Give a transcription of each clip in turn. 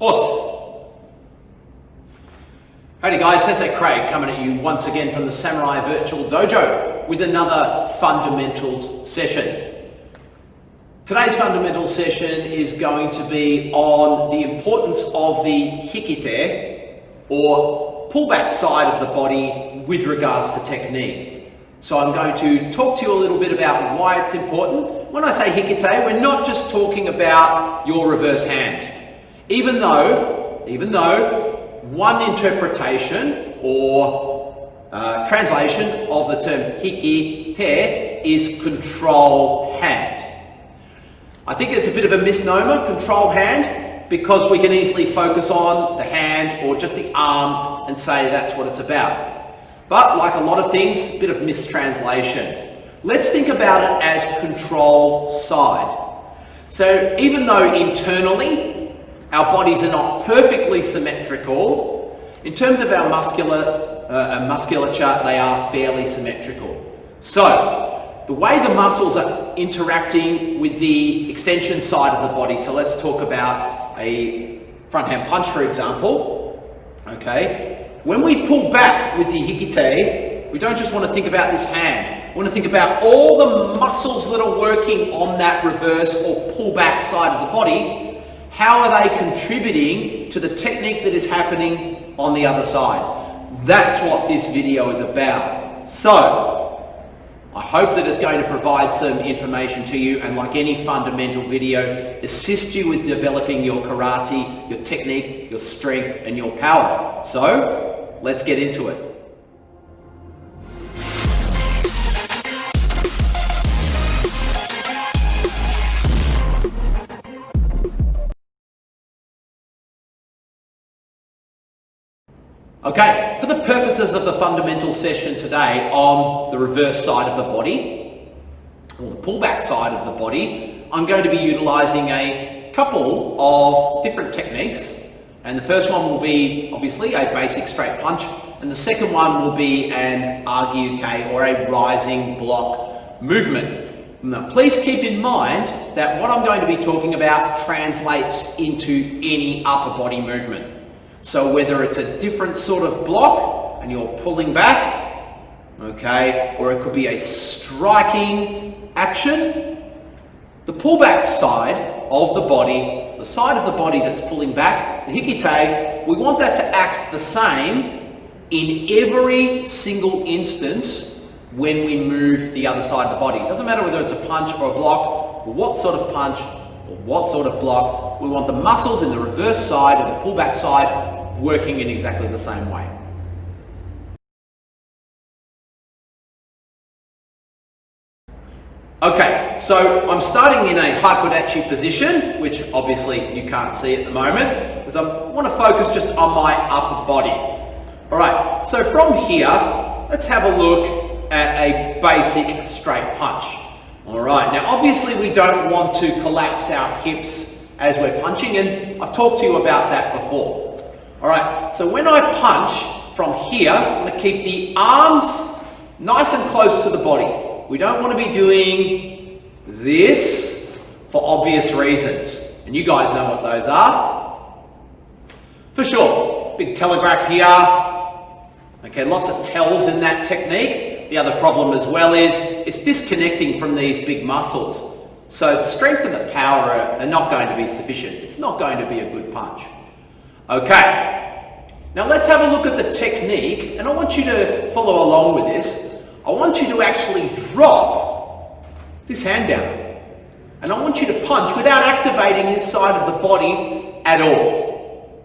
Awesome. Howdy guys, Sensei Craig coming at you once again from the Samurai Virtual Dojo with another fundamentals session. Today's fundamentals session is going to be on the importance of the hikite or pullback side of the body with regards to technique. So I'm going to talk to you a little bit about why it's important. When I say hikite, we're not just talking about your reverse hand. Even though one interpretation or translation of the term hikite is control hand. I think it's a bit of a misnomer, control hand, because we can easily focus on the hand or just the arm and say that's what it's about. But like a lot of things, a bit of mistranslation. Let's think about it as control side. So even though internally our bodies are not perfectly symmetrical, in terms of our musculature, they are fairly symmetrical. So the way the muscles are interacting with the extension side of the body, so let's talk about a front hand punch, for example. Okay, when we pull back with the hikite, we don't just want to think about this hand. We want to think about all the muscles that are working on that reverse or pullback side of the body. How are they contributing to the technique that is happening on the other side? That's what this video is about. So, I hope that it's going to provide some information to you, and like any fundamental video, assist you with developing your karate, your technique, your strength, and your power. So, let's get into it. Okay, for the purposes of the fundamental session today on the reverse side of the body, or the pullback side of the body, I'm going to be utilizing a couple of different techniques. And the first one will be obviously a basic straight punch, and the second one will be an argyuke or a rising block movement. Now, please keep in mind that what I'm going to be talking about translates into any upper body movement. So whether it's a different sort of block and you're pulling back, okay, or it could be a striking action, the pullback side of the body, the side of the body that's pulling back, the hikite, we want that to act the same in every single instance when we move the other side of the body. It doesn't matter whether it's a punch or a block, or what sort of punch, or what sort of block, we want the muscles in the reverse side or the pullback side working in exactly the same way. Okay, so I'm starting in a hakodachi position, which obviously you can't see at the moment, because I want to focus just on my upper body. Alright, so from here, let's have a look at a basic straight punch. Alright, now obviously we don't want to collapse our hips as we're punching, and I've talked to you about that before. Alright, so when I punch from here, I'm going to keep the arms nice and close to the body. We don't want to be doing this for obvious reasons. And you guys know what those are. For sure, big telegraph here. Okay, lots of tells in that technique. The other problem as well is it's disconnecting from these big muscles. So the strength and the power are not going to be sufficient. It's not going to be a good punch. Okay, now let's have a look at the technique, and I want you to follow along with this. I want you to actually drop this hand down, and I want you to punch without activating this side of the body at all.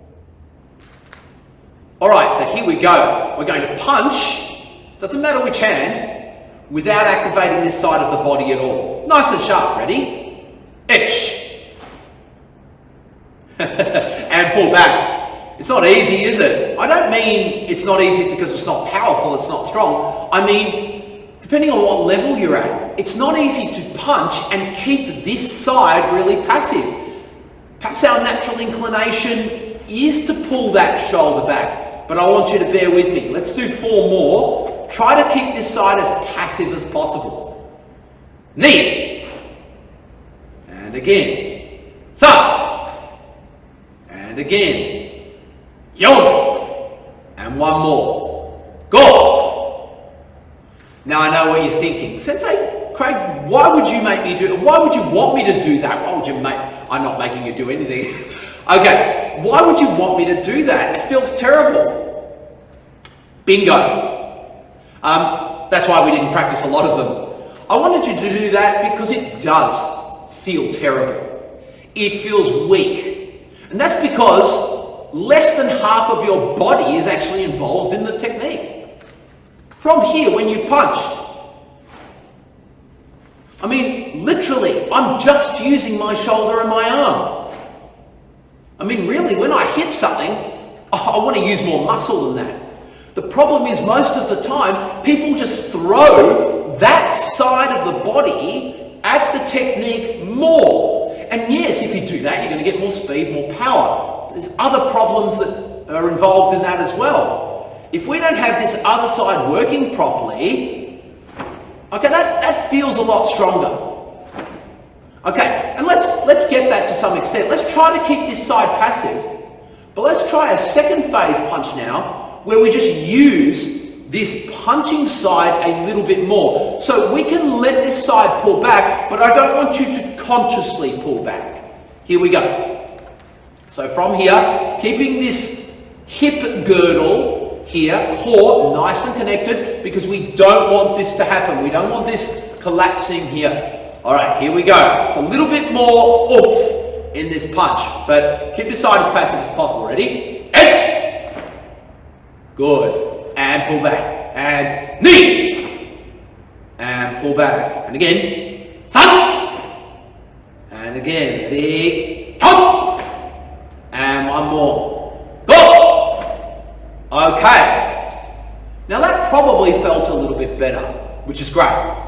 Alright, so here we go. We're going to punch, doesn't matter which hand, without activating this side of the body at all. Nice and sharp, ready? Itch. And pull back. It's not easy, is it? I don't mean it's not easy because it's not powerful, it's not strong. I mean, depending on what level you're at, it's not easy to punch and keep this side really passive. Perhaps our natural inclination is to pull that shoulder back, but I want you to bear with me. Let's do 4 more. Try to keep this side as passive as possible. Knee. And again. Thumb. And And again. Yon. And one more. Go. Now I know what you're thinking. Sensei Craig, why would you make me do it? Why would you want me to do that? Why would you make... I'm not making you do anything. Okay, why would you want me to do that? It feels terrible. Bingo. That's why we didn't practice a lot of them. I wanted you to do that because it does feel terrible. It feels weak. And that's because less than half of your body is actually involved in the technique. From here, when you punched, I mean, literally, I'm just using my shoulder and my arm. I mean, really, when I hit something, I want to use more muscle than that. The problem is most of the time, people just throw that side of the body at the technique more. And yes, if you do that, you're going to get more speed, more power. There's other problems that are involved in that as well. If we don't have this other side working properly, okay, that feels a lot stronger. Okay, and let's get that to some extent. Let's try to keep this side passive, but let's try a second phase punch now, where we just use this punching side a little bit more. So we can let this side pull back, but I don't want you to consciously pull back. Here we go. So from here, keeping this hip girdle here, core nice and connected, because we don't want this to happen. We don't want this collapsing here. All right, here we go. So a little bit more oomph in this punch, but keep your side as passive as possible. Ready? X. Good. And pull back. And knee. And pull back. And again. Sun. And again. Ready? Hop. And one more. Go. Okay. Now that probably felt a little bit better, which is great.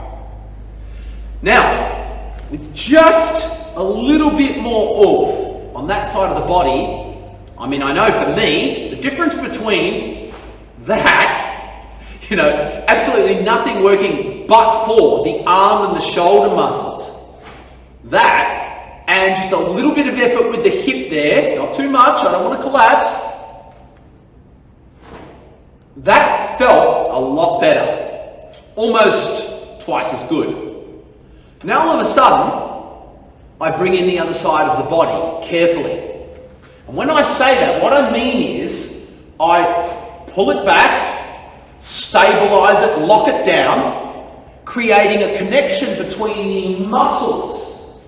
Now, with just a little bit more oomph on that side of the body, I mean, I know for me, the difference between that, absolutely nothing working but for the arm and the shoulder muscles, that, and just a little bit of effort with the hip there, not too much, I don't want to collapse, that felt a lot better, almost twice as good. Now all of a sudden, I bring in the other side of the body carefully. And when I say that, what I mean is I pull it back, stabilize it, lock it down, creating a connection between the muscles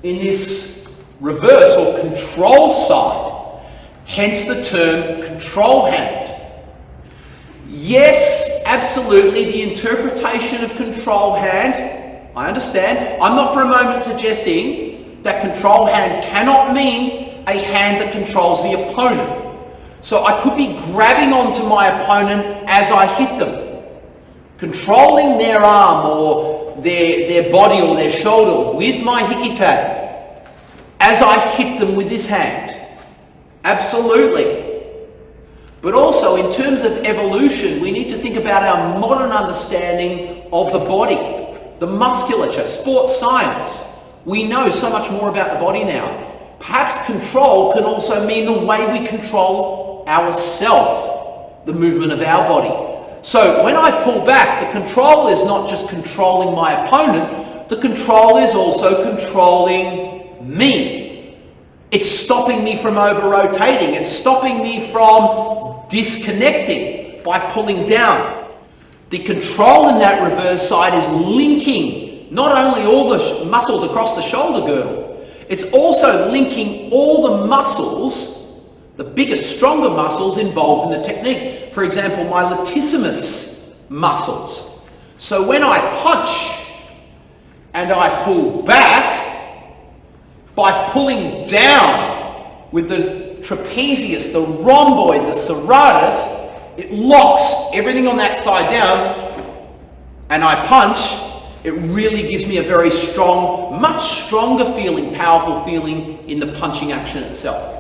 in this reverse or control side, hence the term control hand. Yes, absolutely, the interpretation of control hand, I understand. I'm not for a moment suggesting that control hand cannot mean a hand that controls the opponent. So I could be grabbing onto my opponent as I hit them, controlling their arm or their body or their shoulder with my hikite as I hit them with this hand. Absolutely. But also in terms of evolution, we need to think about our modern understanding of the body. The musculature, sports science. We know so much more about the body now. Perhaps control can also mean the way we control ourselves, the movement of our body. So when I pull back, the control is not just controlling my opponent, the control is also controlling me. It's stopping me from over-rotating. It's stopping me from disconnecting by pulling down. The control in that reverse side is linking not only all the muscles across the shoulder girdle, it's also linking all the muscles, the biggest, stronger muscles involved in the technique. For example, my latissimus muscles. So when I punch and I pull back, by pulling down with the trapezius, the rhomboid, the serratus, it locks everything on that side down, and I punch, it really gives me a very strong, much stronger feeling, powerful feeling in the punching action itself.